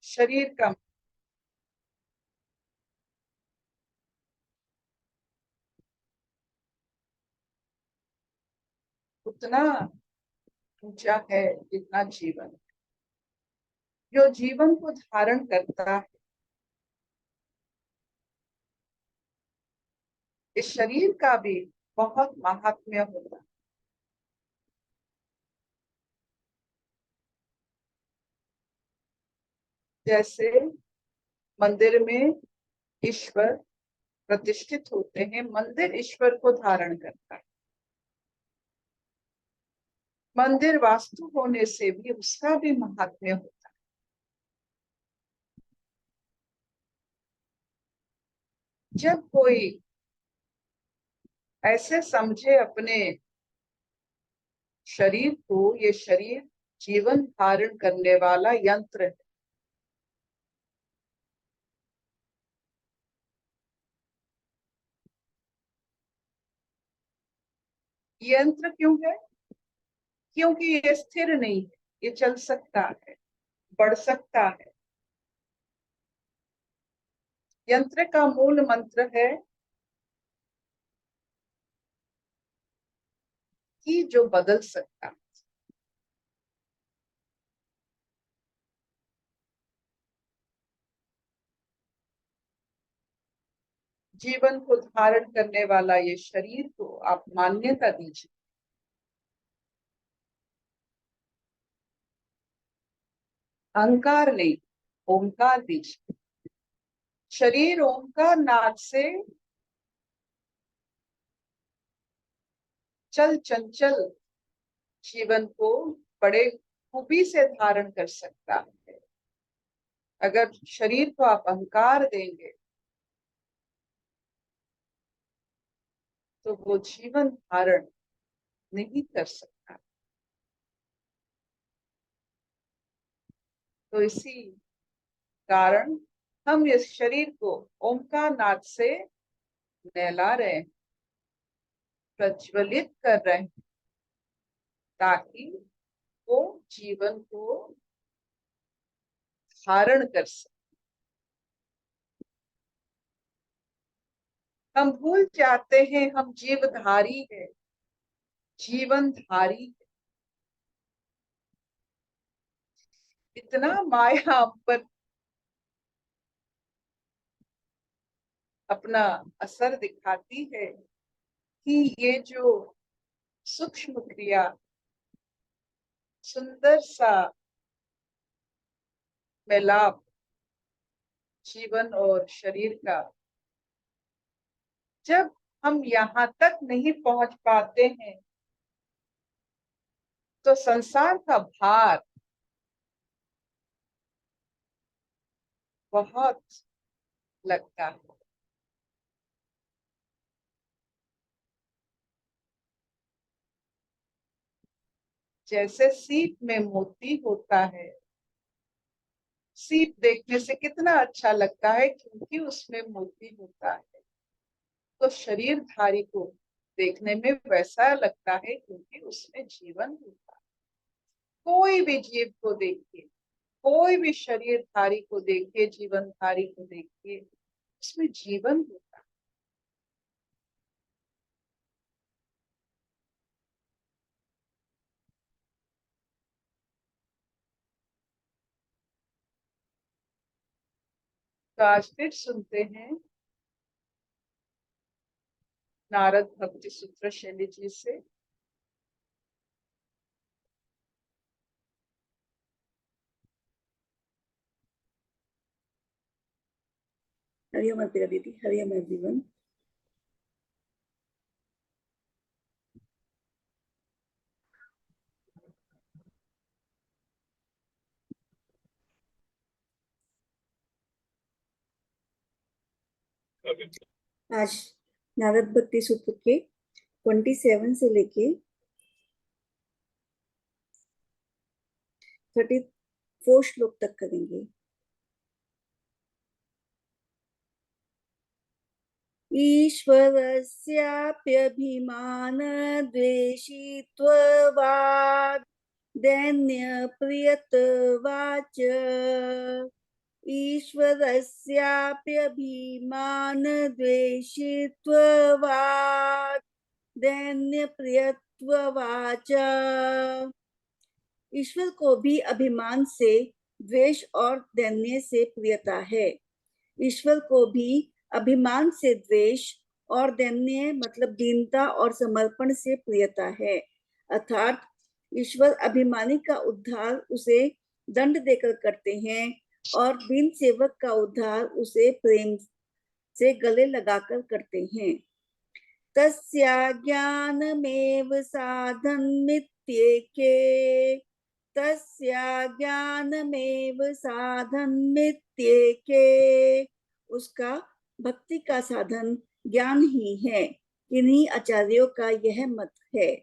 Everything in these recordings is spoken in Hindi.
शरीर का उतना ऊंचा है जितना जीवन, जो जीवन को धारण करता है। इस शरीर का भी बहुत महात्म्य होता है। जैसे मंदिर में ईश्वर प्रतिष्ठित होते हैं, मंदिर ईश्वर को धारण करता है। मंदिर वास्तु होने से भी उसका भी महात्म्य होता है। जब कोई ऐसे समझे अपने शरीर को, ये शरीर जीवन धारण करने वाला यंत्र है। यंत्र क्यों है? क्योंकि ये स्थिर नहीं है, ये चल सकता है, बढ़ सकता है। यंत्र का मूल मंत्र है कि जो बदल सकता है। जीवन को धारण करने वाला ये शरीर को आप मान्यता दीजिए। अहंकार नहीं, ओंकार दीजिए। शरीर ओंकार नाद से चल चंचल जीवन को बड़े खूबी से धारण कर सकता है। अगर शरीर को आप अहंकार देंगे तो वो जीवन धारण नहीं कर सकता। तो इसी कारण हम इस शरीर को ओंकार नाद से नहला रहे हैं, प्रज्वलित कर रहे हैं, ताकि वो जीवन को धारण कर सके। हम भूल जाते हैं हम जीवधारी है, जीवन धारी है। इतना माया हम पर अपना असर दिखाती है कि ये जो सूक्ष्म क्रिया, सुंदर सा मिलाप जीवन और शरीर का, जब हम यहाँ तक नहीं पहुंच पाते हैं तो संसार का भार बहुत लगता है। जैसे सीप में मोती होता है, सीप देखने से कितना अच्छा लगता है क्योंकि उसमें मोती होता है। तो शरीरधारी को देखने में वैसा लगता है क्योंकि उसमें जीवन होता है। कोई भी जीव को देखिए, कोई भी शरीरधारी को देखिए, जीवनधारी को देखिए, उसमें जीवन होता है। तो आज फिर सुनते हैं नारद भक्ति सूत्र शैली जी से। हरिओम अर्पिता दीदी, हरिओम एवरीवन। आज नारद भक्ति सूत्र के 27 से लेके 34 श्लोक तक करेंगे। ईश्वरस्याप्यभिमान द्वेषित्वाद् दैन्य प्रियत्वाच्च ईश्वरस्याप्यभिमान द्वेषित्वात् दैन्यप्रियत्वाच्च। ईश्वर को भी अभिमान से द्वेष और दैन्य से प्रियता है। ईश्वर को भी अभिमान से द्वेष और दैन्य मतलब दीनता और समर्पण से प्रियता है। अर्थात ईश्वर अभिमानी का उद्धार उसे दंड देकर करते हैं और दीन सेवक का उद्धार उसे प्रेम से गले लगाकर करते हैं। तस्या ज्ञानमेव साधनमित्येके, तस्या ज्ञानमेव साधनमित्येके, उसका भक्ति का साधन ज्ञान ही है। किन्हीं आचार्यों का यह मत है।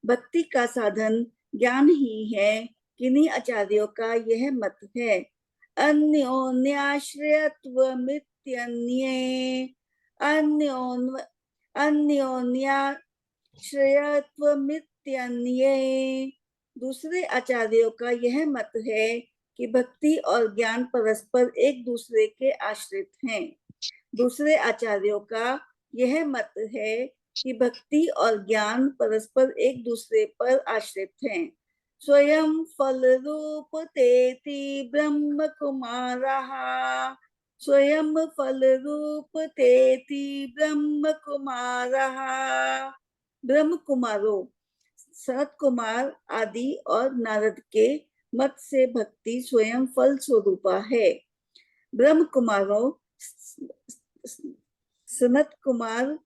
भक्ति का साधन ज्ञान ही है, किन्हीं आचार्यों का यह मत है। अन्योन्याश्रयत्वमित्यन्ये, अन्योन्याश्रयत्वमित्यन्ये, दूसरे आचार्यों का यह मत है कि भक्ति और ज्ञान परस्पर एक दूसरे के आश्रित हैं। दूसरे आचार्यों का यह मत है कि भक्ति और ज्ञान परस्पर एक दूसरे पर आश्रित हैं। स्वयं फल रूप तेति ब्रह्म कुमारः, स्वयं फल रूप तेति ब्रह्म कुमारः, ब्रह्म कुमारों सनत कुमार आदि और नारद के मत से भक्ति स्वयं फल स्वरूपा है। ब्रह्म कुमारों सनत कुमार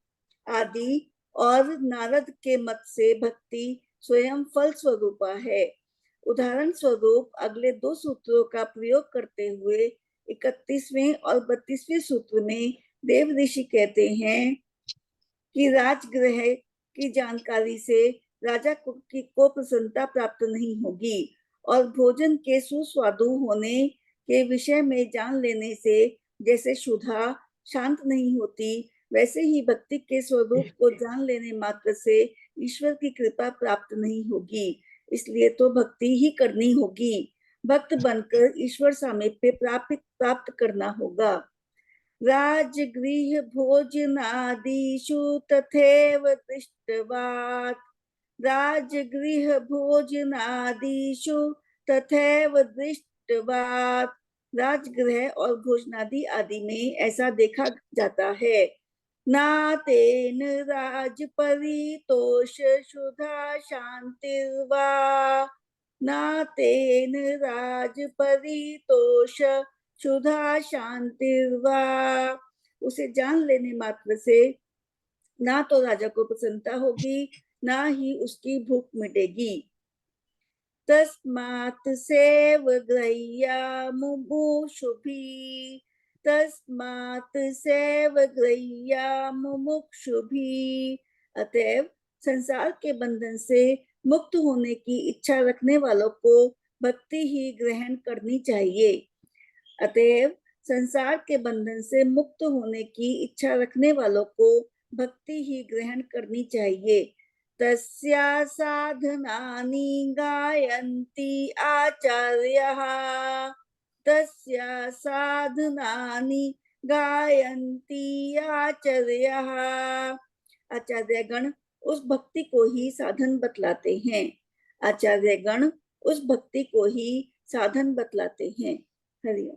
आदि और नारद के मत से भक्ति स्वयं फल स्वरूपा है। उदाहरण स्वरूप अगले दो सूत्रों का प्रयोग करते हुए 31वें और 32वें सूत्र में देव ऋषि कहते हैं कि राजगृह की जानकारी से राजा को प्रसन्नता प्राप्त नहीं होगी और भोजन के सुस्वादु होने के विषय में जान लेने से जैसे क्षुधा शांत नहीं होती, वैसे ही भक्ति के स्वरूप को जान लेने मात्र से ईश्वर की कृपा प्राप्त नहीं होगी। इसलिए तो भक्ति ही करनी होगी। भक्त बनकर ईश्वर सामीप्य प्राप्त करना होगा। राजगृह भोजनादिषु तथैव दृष्टवात्, राजगृह भोजनादिषु तथैव दृष्टवात्, राजगृह और भोजनादि आदि में ऐसा देखा जाता है। नातेन राजपरितोष शुधा शांतिर्वा, नातेन राजपरितोष शुधा शांतिर्वा, उसे जान लेने मात्र से ना तो राजा को प्रसन्नता होगी, ना ही उसकी भूख मिटेगी। तस्मात् सेवग्रह्या मुमुक्षुभिः, तस्मात् सेवग्रह्या मुमुक्षुभिः, अतएव संसार के बंधन से मुक्त होने की इच्छा रखने वालों को भक्ति ही ग्रहण करनी चाहिए। अतएव संसार के बंधन से मुक्त होने की इच्छा रखने वालों को भक्ति ही ग्रहण करनी चाहिए। तस्या साधनानि गायन्ति आचार्यः, तस्या साधनानि गायन्ति आचार्यः, आचार्यगण उस भक्ति को ही साधन बतलाते हैं। आचार्यगण उस भक्ति को ही साधन बतलाते हैं। हरिओम।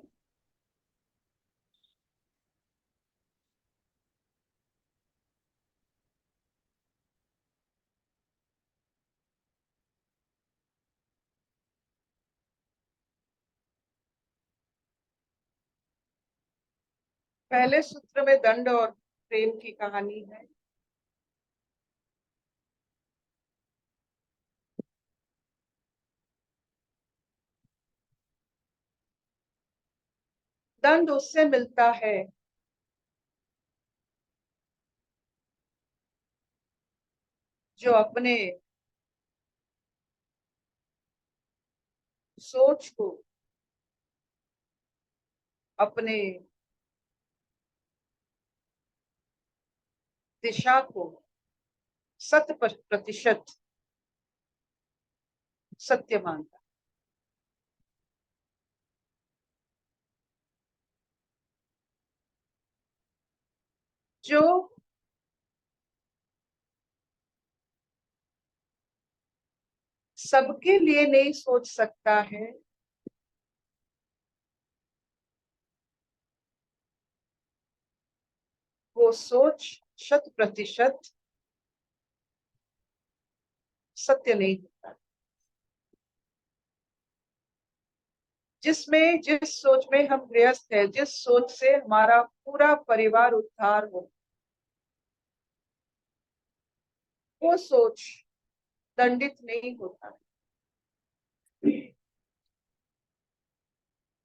पहले सूत्र में दंड और प्रेम की कहानी है। दंड उससे मिलता है जो अपने सोच को, अपने दिशा को 100% सत्य मानता। जो सबके लिए नहीं सोच सकता है, वो सोच 100% सत्य नहीं होता। जिस सोच में हम गृहस्थ है, जिस सोच से हमारा पूरा परिवार उद्धार हो, वो सोच दंडित नहीं होता।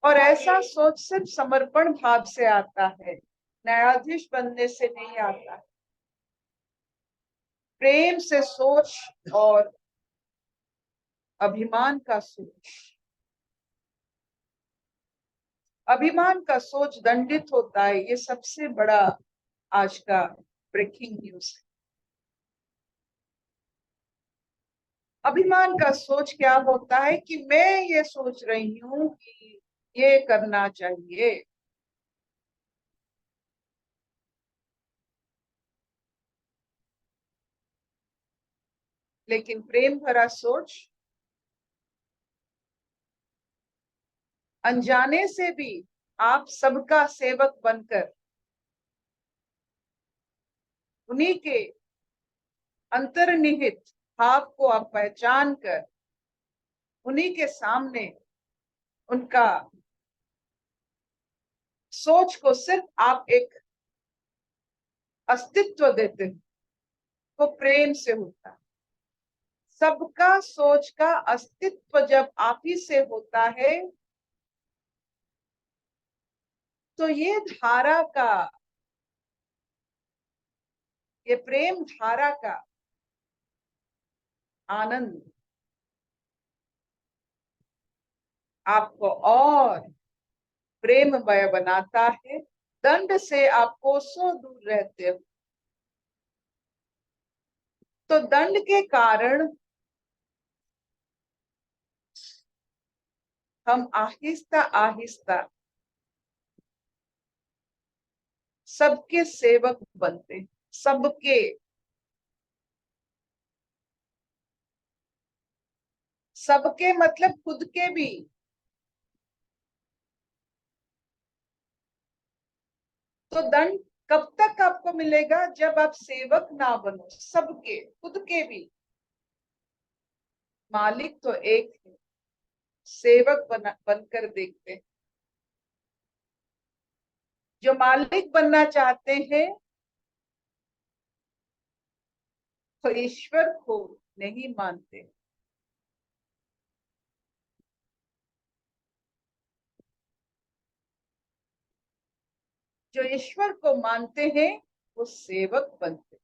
और ऐसा सोच सिर्फ समर्पण भाव से आता है, न्यायाधीश बनने से नहीं आता। प्रेम से सोच और अभिमान का सोच, अभिमान का सोच दंडित होता है। ये सबसे बड़ा आज का ब्रेकिंग न्यूज है। अभिमान का सोच क्या होता है कि मैं ये सोच रही हूं कि ये करना चाहिए। लेकिन प्रेम भरा सोच अनजाने से भी आप सबका सेवक बनकर, उन्हीं के अंतर्निहित भाव को आप पहचान कर, उन्हीं के सामने उनका सोच को सिर्फ आप एक अस्तित्व देते हैं, वो प्रेम से होता है। सबका सोच का अस्तित्व जब आप ही से होता है, तो ये धारा का, ये प्रेम धारा का आनंद आपको और प्रेममय बनाता है। दंड से आप कोसों दूर रहते हो। तो दंड के कारण हम आहिस्ता आहिस्ता सबके सेवक बनते हैं। सबके, सबके मतलब खुद के भी। तो दंड कब तक आपको मिलेगा? जब आप सेवक ना बनो सबके, खुद के भी। मालिक तो एक है, सेवक बनकर देखते हैं। जो मालिक बनना चाहते हैं तो ईश्वर को नहीं मानते। जो ईश्वर को मानते हैं वो सेवक बनते।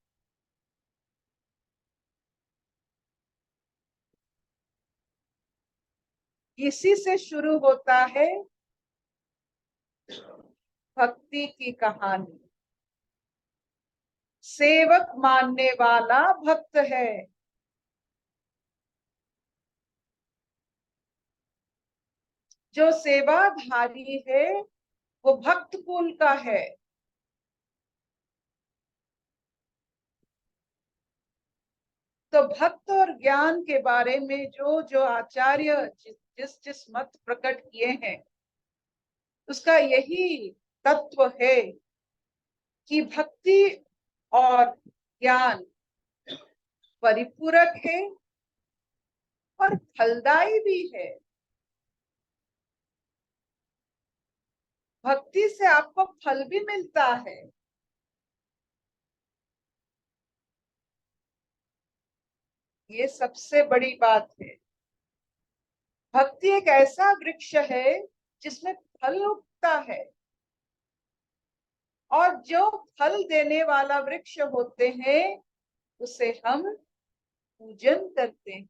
इसी से शुरू होता है भक्ति की कहानी। सेवक मानने वाला भक्त है। जो सेवाधारी है वो भक्त कुल का है। तो भक्त और ज्ञान के बारे में जो जो आचार्य जिस जिस मत प्रकट किए हैं, उसका यही तत्व है कि भक्ति और ज्ञान परिपूरक है और फलदायी भी है। भक्ति से आपको फल भी मिलता है। ये सबसे बड़ी बात है। भक्ति एक ऐसा वृक्ष है जिसमें फल उगता है, और जो फल देने वाला वृक्ष होते हैं उसे हम पूजन करते हैं।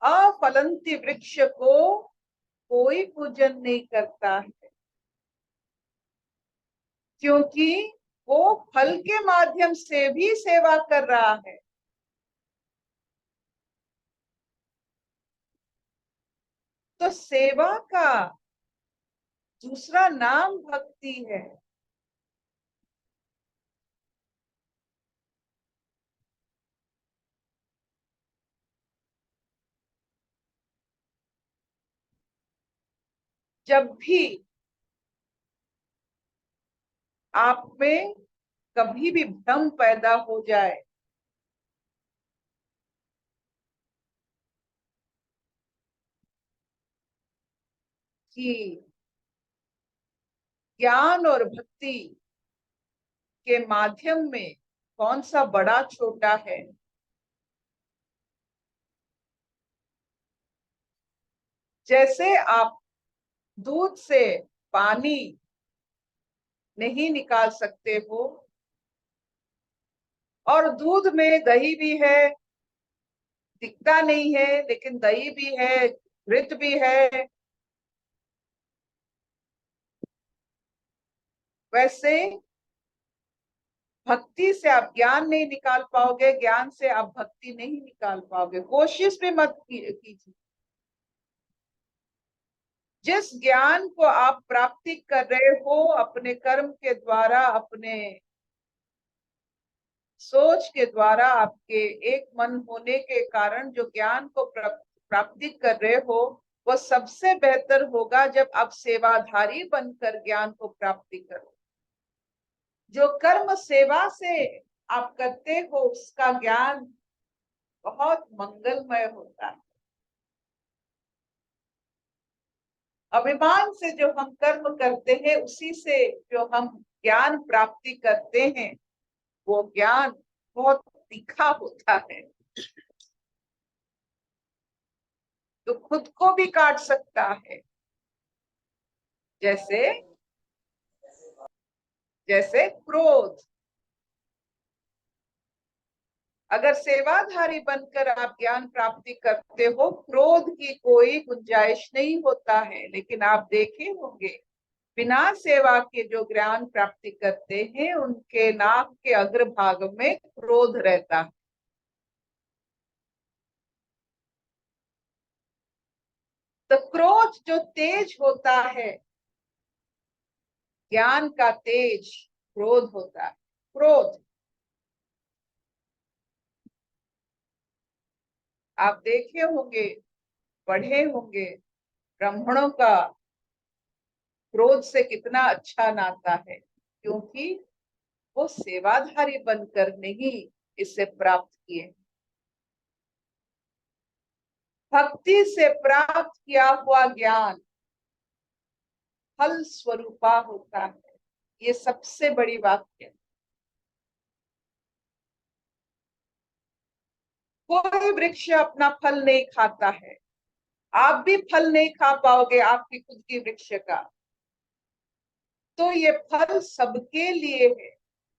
अफलंती वृक्ष को कोई पूजन नहीं करता है, क्योंकि वो फल के माध्यम से भी सेवा कर रहा है। तो सेवा का दूसरा नाम भक्ति है। जब भी आप में कभी भी भ्रम पैदा हो जाए कि ज्ञान और भक्ति के माध्यम में कौन सा बड़ा छोटा है, जैसे आप दूध से पानी नहीं निकाल सकते हो और दूध में दही भी है, दिखता नहीं है लेकिन दही भी है, घृत भी है, वैसे भक्ति से आप ज्ञान नहीं निकाल पाओगे, ज्ञान से आप भक्ति नहीं निकाल पाओगे। कोशिश भी मत कीजिए। जिस ज्ञान को आप प्राप्ति कर रहे हो अपने कर्म के द्वारा, अपने सोच के द्वारा, आपके एक मन होने के कारण जो ज्ञान को प्राप्ति कर रहे हो, वो सबसे बेहतर होगा जब आप सेवाधारी बनकर ज्ञान को प्राप्ति करो। जो कर्म सेवा से आप करते हो उसका ज्ञान बहुत मंगलमय होता है। अभिमान से जो हम कर्म करते हैं उसी से जो हम ज्ञान प्राप्ति करते हैं, वो ज्ञान बहुत तीखा होता है, तो खुद को भी काट सकता है। जैसे जैसे क्रोध, अगर सेवाधारी बनकर आप ज्ञान प्राप्ति करते हो, क्रोध की कोई गुंजाइश नहीं होता है। लेकिन आप देखे होंगे बिना सेवा के जो ज्ञान प्राप्ति करते हैं उनके नाक के अग्रभाग में क्रोध रहता है। तो क्रोध जो तेज होता है, ज्ञान का तेज क्रोध होता है। क्रोध आप देखे होंगे, पढ़े होंगे, ब्राह्मणों का क्रोध से कितना अच्छा नाता है, क्योंकि वो सेवाधारी बनकर नहीं इसे प्राप्त किए। भक्ति से प्राप्त किया हुआ ज्ञान फल स्वरूपा होता है। ये सबसे बड़ी बात है। कोई वृक्ष अपना फल नहीं खाता है, आप भी फल नहीं खा पाओगे आपकी खुद की वृक्ष का। तो ये फल सबके लिए है,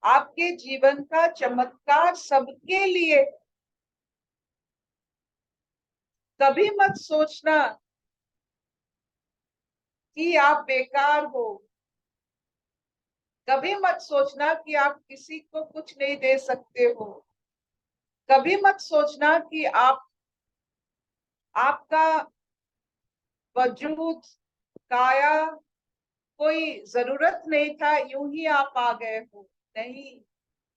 आपके जीवन का चमत्कार सबके लिए। कभी मत सोचना कि आप बेकार हो, कभी मत सोचना कि आप किसी को कुछ नहीं दे सकते हो, कभी मत सोचना कि आपका वजूद, काया, कोई जरूरत नहीं था, यूं ही आप आ गए हो। नहीं,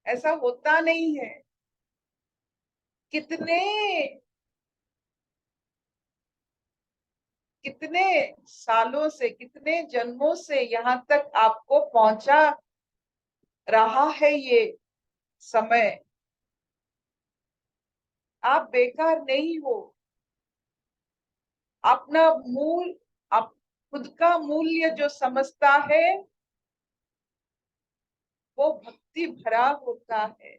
ऐसा होता नहीं है। कितने कितने सालों से, कितने जन्मों से यहाँ तक आपको पहुंचा रहा है ये समय। आप बेकार नहीं हो। अपना मूल, आप खुद का मूल्य जो समझता है वो भक्ति भरा होता है।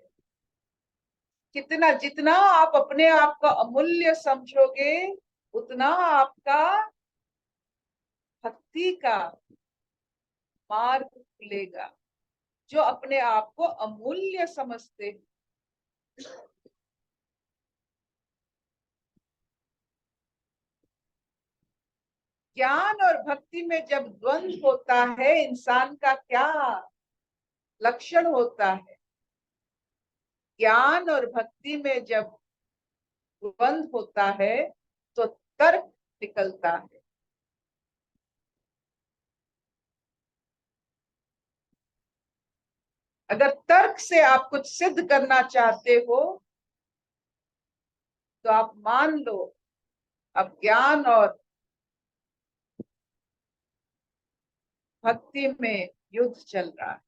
कितना, जितना आप अपने आप का अमूल्य समझोगे उतना आपका भक्ति का मार्ग खुलेगा। जो अपने आप को अमूल्य समझते हैं, ज्ञान और भक्ति में जब द्वंद्व होता है इंसान का क्या लक्षण होता है। ज्ञान और भक्ति में जब द्वंद्व होता है तो तर्क निकलता है। अगर तर्क से आप कुछ सिद्ध करना चाहते हो तो आप मान लो अब ज्ञान और भक्ति में युद्ध चल रहा है।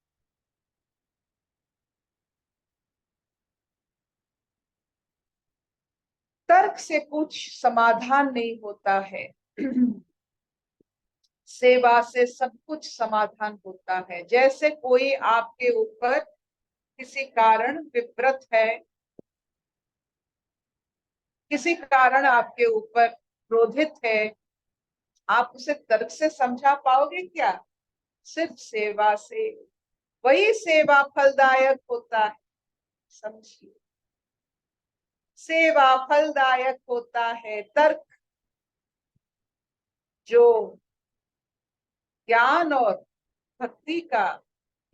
तर्क से कुछ समाधान नहीं होता है। सेवा से सब कुछ समाधान होता है। जैसे कोई आपके ऊपर किसी कारण विव्रत है, किसी कारण आपके ऊपर क्रोधित है, आप उसे तर्क से समझा पाओगे क्या? सिर्फ सेवा से। वही सेवा फलदायक होता है। समझिए, सेवा फलदायक होता है। तर्क जो ज्ञान और भक्ति का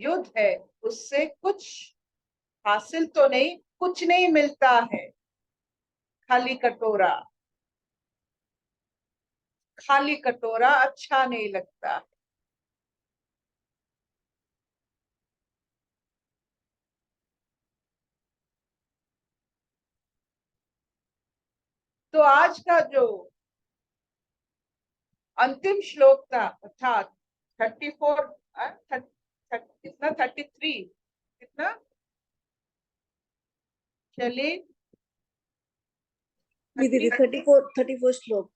युद्ध है, उससे कुछ हासिल तो नहीं, कुछ नहीं मिलता है। खाली कटोरा, खाली कटोरा अच्छा नहीं लगता। तो आज का जो अंतिम श्लोक था, अर्थात 34, कितना 33, कितना चलिए जी दीदी, 34 श्लोक।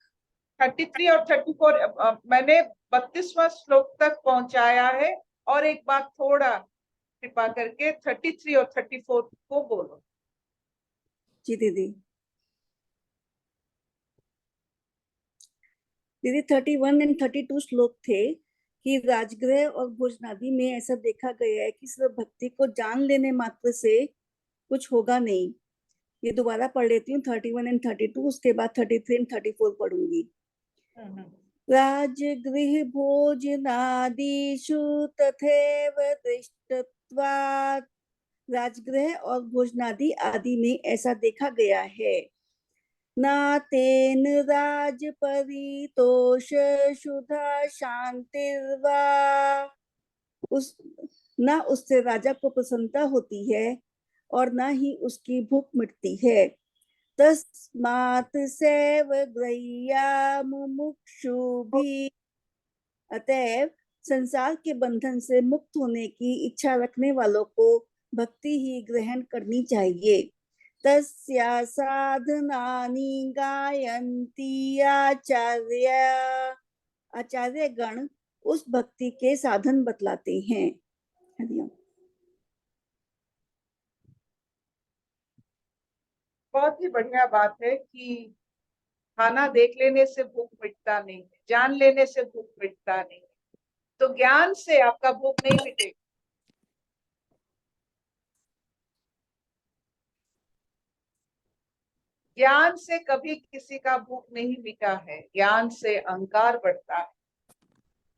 33 और 34 मैंने 32वां श्लोक तक पहुंचाया है। और एक बात थोड़ा कृपा करके 33 और 34 को बोलो। जी दीदी। दीदी 31 एंड 32 श्लोक थे कि राजगृह और भोजनादि में ऐसा देखा गया है कि सिर्फ भक्ति को जान लेने मात्र से कुछ होगा नहीं। ये दोबारा पढ़ लेती हूँ, 31 एंड 32, उसके बाद 33 एंड 34 पढ़ूंगी। राजगृह भोजनादिषु तथैव दृष्टत्वात्। राजगृह और भोजनादि आदि में ऐसा देखा गया है। न तेन राज परितोष शुद्धा शांतिर्वा। उस न उससे राजा को प्रसन्नता होती है और न ही उसकी भूख मिटती है। तस्मात् सैव ग्रह्या मुमुक्षु भी। अतएव संसार के बंधन से मुक्त होने की इच्छा रखने वालों को भक्ति ही ग्रहण करनी चाहिए। तस्या साधनानि गायन्ति आचार्य गण उस भक्ति के साधन बतलाते हैं। हरिओम। बहुत ही बढ़िया बात है कि खाना देख लेने से भूख मिटता नहीं है, जान लेने से भूख मिटता नहीं है। तो ज्ञान से आपका भूख नहीं मिटेगा। ज्ञान से कभी किसी का भूख नहीं मिटा है। ज्ञान से अहंकार बढ़ता है,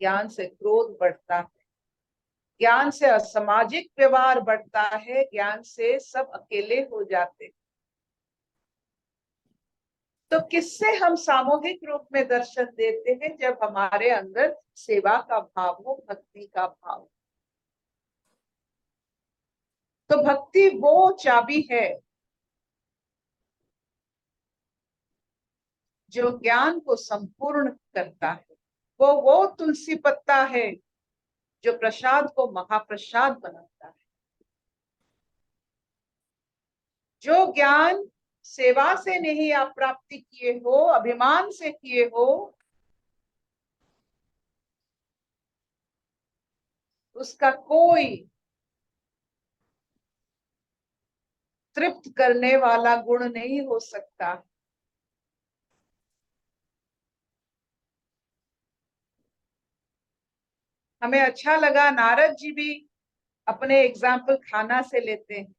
ज्ञान से क्रोध बढ़ता है, ज्ञान से असामाजिक व्यवहार बढ़ता है, ज्ञान से सब अकेले हो जाते हैं। तो किससे हम सामूहिक रूप में दर्शन देते हैं? जब हमारे अंदर सेवा का भाव हो, भक्ति का भाव। तो भक्ति वो चाबी है जो ज्ञान को संपूर्ण करता है। वो तुलसी पत्ता है जो प्रसाद को महाप्रसाद बनाता है। जो ज्ञान सेवा से नहीं आप प्राप्ति किए हो, अभिमान से किए हो, उसका कोई तृप्त करने वाला गुण नहीं हो सकता। हमें अच्छा लगा, नारद जी भी अपने एग्जाम्पल खाना से लेते हैं।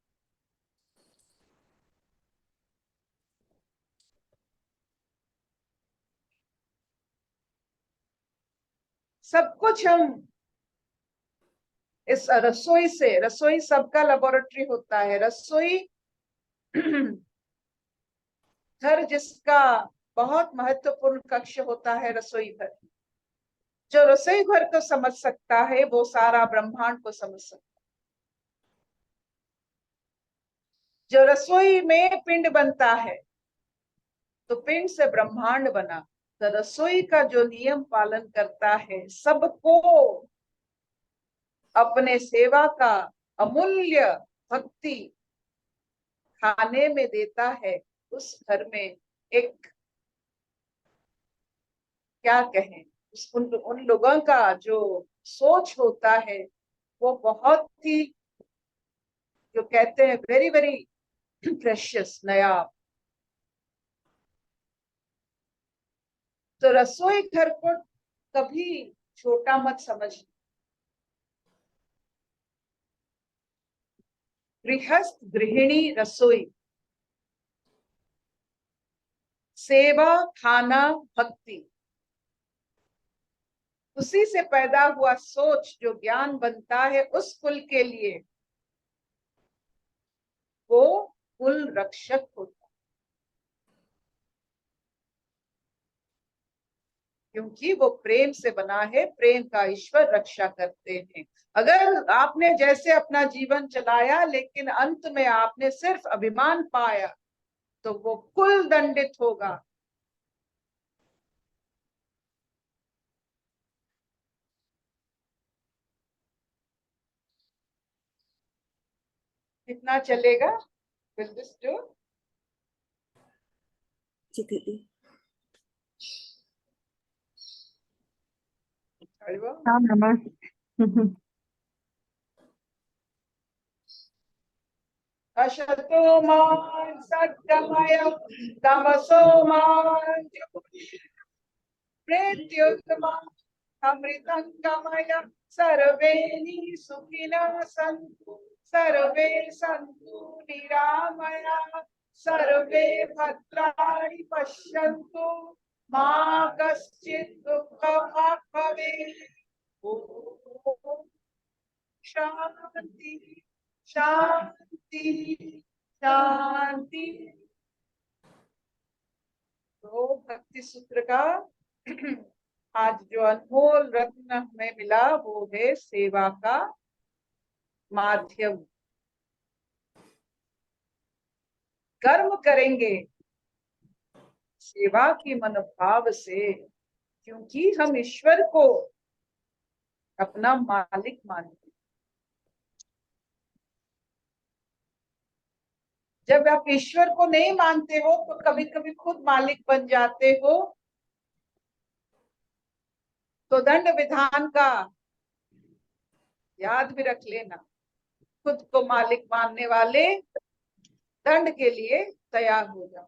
सब कुछ हम इस रसोई से, रसोई सबका लेबोरेटरी होता है। रसोई घर जिसका बहुत महत्वपूर्ण कक्ष होता है, रसोई घर। जो रसोई घर को समझ सकता है वो सारा ब्रह्मांड को समझ सकता है। जो रसोई में पिंड बनता है, तो पिंड से ब्रह्मांड बना। तो रसोई का जो नियम पालन करता है, सबको अपने सेवा का अमूल्य भक्ति खाने में देता है, उस घर में एक, क्या कहें, उन लोगों का जो सोच होता है वो बहुत ही, जो कहते हैं, वेरी वेरी प्रेशियस, नया। तो रसोई घर को कभी छोटा मत समझना। गृहस्थ, गृहिणी, रसोई, सेवा, खाना, भक्ति, उसी से पैदा हुआ सोच जो ज्ञान बनता है, उस कुल के लिए वो कुल रक्षक होता है, क्योंकि वो प्रेम से बना है, प्रेम का ईश्वर रक्षा करते हैं। अगर आपने जैसे अपना जीवन चलाया लेकिन अंत में आपने सिर्फ अभिमान पाया, तो वो कुल दंडित होगा। कितना चलेगा? Will this do? जी दीदी। हाँ नमस्ते। असतो मा सद्गमय तमसो मा मृत्युर्मा अमृतंगमय। सर्वे सुखिनः सन्तु, सर्वे सन्तु निरामया, सर्वे भद्राणि पश्यन्तु, मा कश्चित् दुःखभाग् भवेत्। ॐ शांति शांति शांति। तो भक्ति सूत्र का आज जो अनमोल रत्न हमें मिला वो है सेवा का माध्यम। कर्म करेंगे सेवा की मनोभाव से, क्योंकि हम ईश्वर को अपना मालिक मानते हैं। जब आप ईश्वर को नहीं मानते हो तो कभी कभी खुद मालिक बन जाते हो, तो दंड विधान का याद भी रख लेना। खुद को मालिक मानने वाले दंड के लिए तैयार हो जाओ।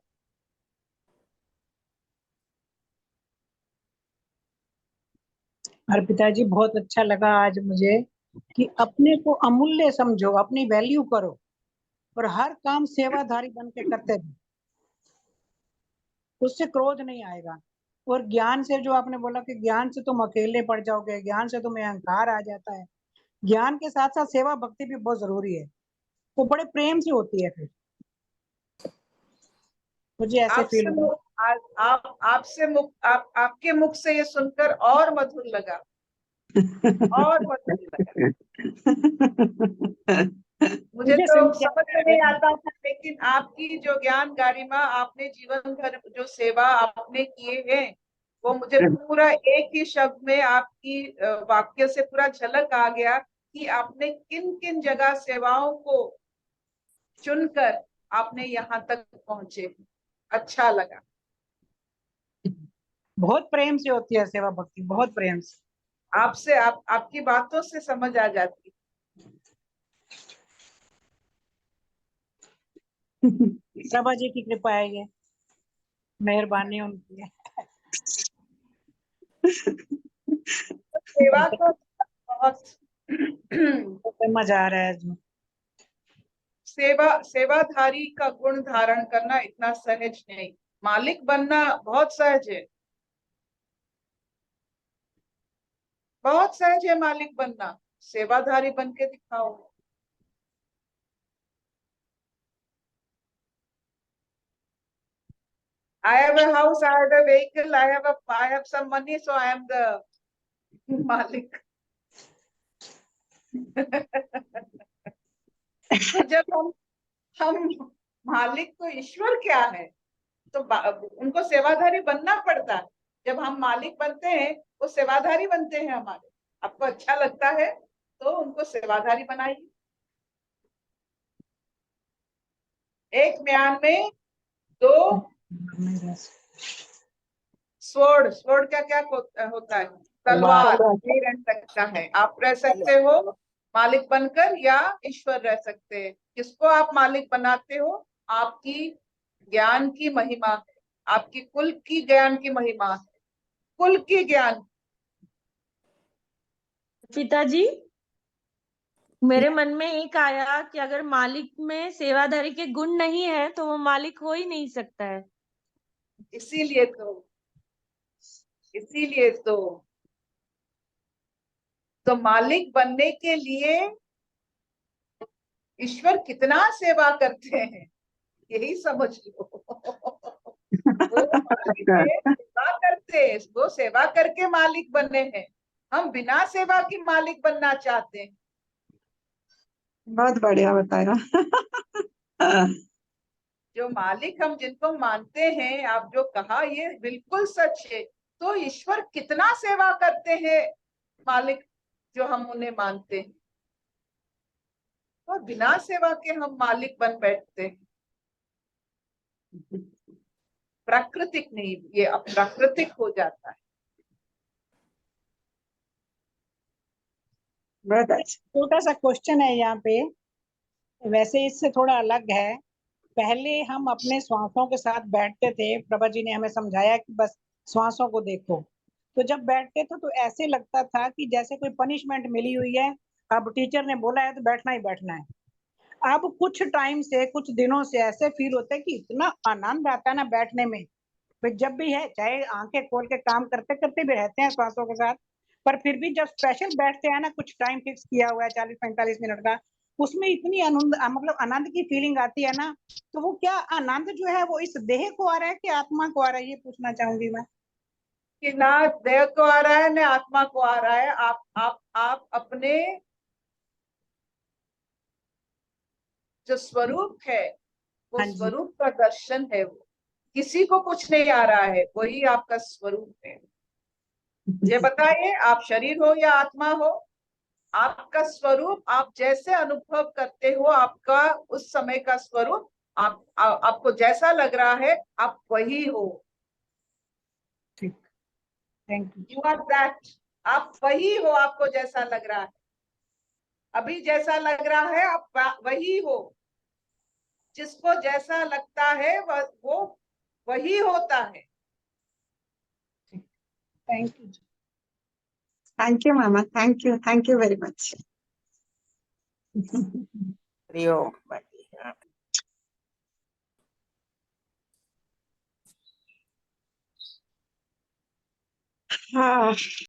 अर्पिता जी बहुत अच्छा लगा आज मुझे कि अपने को अमूल्य समझो, अपनी वैल्यू करो और हर काम सेवाधारी बन के करते रहो, उससे क्रोध नहीं आएगा। और ज्ञान से, जो आपने बोला कि ज्ञान से तुम अकेले पड़ जाओगे, ज्ञान से तुम्हें अहंकार आ जाता है, ज्ञान के साथ साथ सेवा भक्ति भी बहुत जरूरी है, वो बड़े प्रेम से होती है। फिर मुझे ऐसे फील आपसे हुआ। आपसे आपके मुख से ये सुनकर और मधुर लगा, और मधुर लगा। मुझे मुझे तो सुन के समझ में नहीं आता था, लेकिन आपकी जो ज्ञान गारिमा, आपने जीवन भर जो सेवा आपने किए हैं, वो मुझे पूरा एक ही शब्द में आपकी वाक्य से पूरा झलक आ गया कि आपने किन किन जगह सेवाओं को चुनकर आपने यहाँ तक पहुंचे। अच्छा लगा। बहुत प्रेम से होती है सेवा भक्ति, बहुत प्रेम से। आपसे आपकी बातों से समझ आ जाती। प्रभा जी की कृपा है, ये मेहरबानी उनकी है। सेवा तो बहुत मजा आ रहा है जो। सेवाधारी का गुण धारण करना इतना सहज नहीं, मालिक बनना बहुत सहज है, बहुत सहज है मालिक बनना। सेवाधारी बन के दिखाओ। I have a house, I have a vehicle, I have some money, so I am the मालिक। तो जब हम मालिक तो ईश्वर क्या है, तो उनको सेवाधारी बनना पड़ता है। जब हम मालिक बनते हैं वो सेवाधारी बनते हैं हमारे। आपको अच्छा लगता है तो उनको सेवाधारी बनाइए। एक म्यान में 2 स्वord क्या क्या होता है, तलवार तीर रह सकता है। आप रह सकते हो मालिक बनकर या ईश्वर रह सकते हैं। किसको आप मालिक बनाते हो? आपकी ज्ञान की महिमा है, आपकी कुल की ज्ञान की महिमा है, कुल की ज्ञान। पिताजी, मेरे मन में एक आया कि अगर मालिक में सेवाधारी के गुण नहीं है तो वो मालिक हो ही नहीं सकता है। इसीलिए तो मालिक बनने के लिए ईश्वर कितना सेवा करते हैं, यही समझ लो। वो मालिक है, सेवा करते, वो सेवा करके मालिक बने हैं। हम बिना सेवा की मालिक बनना चाहते हैं। बहुत बढ़िया बताया। जो मालिक हम जिनको मानते हैं, आप जो कहा ये बिल्कुल सच है। तो ईश्वर कितना सेवा करते हैं मालिक जो हम उन्हें मानते हैं, और बिना सेवा के हम मालिक बन बैठते हैं। प्राकृतिक नहीं, ये अप्राकृतिक हो जाता है। बहुत अच्छा। छोटा सा क्वेश्चन है यहाँ पे, वैसे इससे थोड़ा अलग है। पहले हम अपने श्वासों के साथ बैठते थे, प्रभा जी ने हमें समझाया कि बस श्वासों को देखो। तो जब बैठते थे तो ऐसे लगता था कि जैसे कोई पनिशमेंट मिली हुई है, अब टीचर ने बोला है तो बैठना ही बैठना है। अब कुछ टाइम से, कुछ दिनों से ऐसे फील होता है कि इतना आनंद आता है ना बैठने में। फिर जब भी है, चाहे आंखें खोल के काम करते करते भी रहते हैं श्वासों के साथ, पर फिर भी जब स्पेशल बैठते हैं ना, कुछ टाइम फिक्स किया हुआ है 40-45 मिनट का, उसमें इतनी आनंद, मतलब आनंद की फीलिंग आती है ना। तो वो क्या आनंद जो है वो इस देह को आ रहा है कि आत्मा को आ रहा है, ये पूछना चाहूंगी मैं। कि ना देह को आ रहा है ना आत्मा को आ रहा है। आप अपने जो स्वरूप है, वो हाँ जी। स्वरूप का दर्शन है। वो किसी को कुछ नहीं आ रहा है, वही आपका स्वरूप है। ये बताइए, आप शरीर हो या आत्मा हो? आपका स्वरूप, आप जैसे अनुभव करते हो, आपका उस समय का स्वरूप, आपको जैसा लग रहा है आप वही हो। ठीक, thank you. You are that. आप वही हो, आपको जैसा लग रहा है अभी, जैसा लग रहा है आप वही हो। जिसको जैसा लगता है वो वही होता है। Thank you. Thank you mama, thank you very much. हाँ।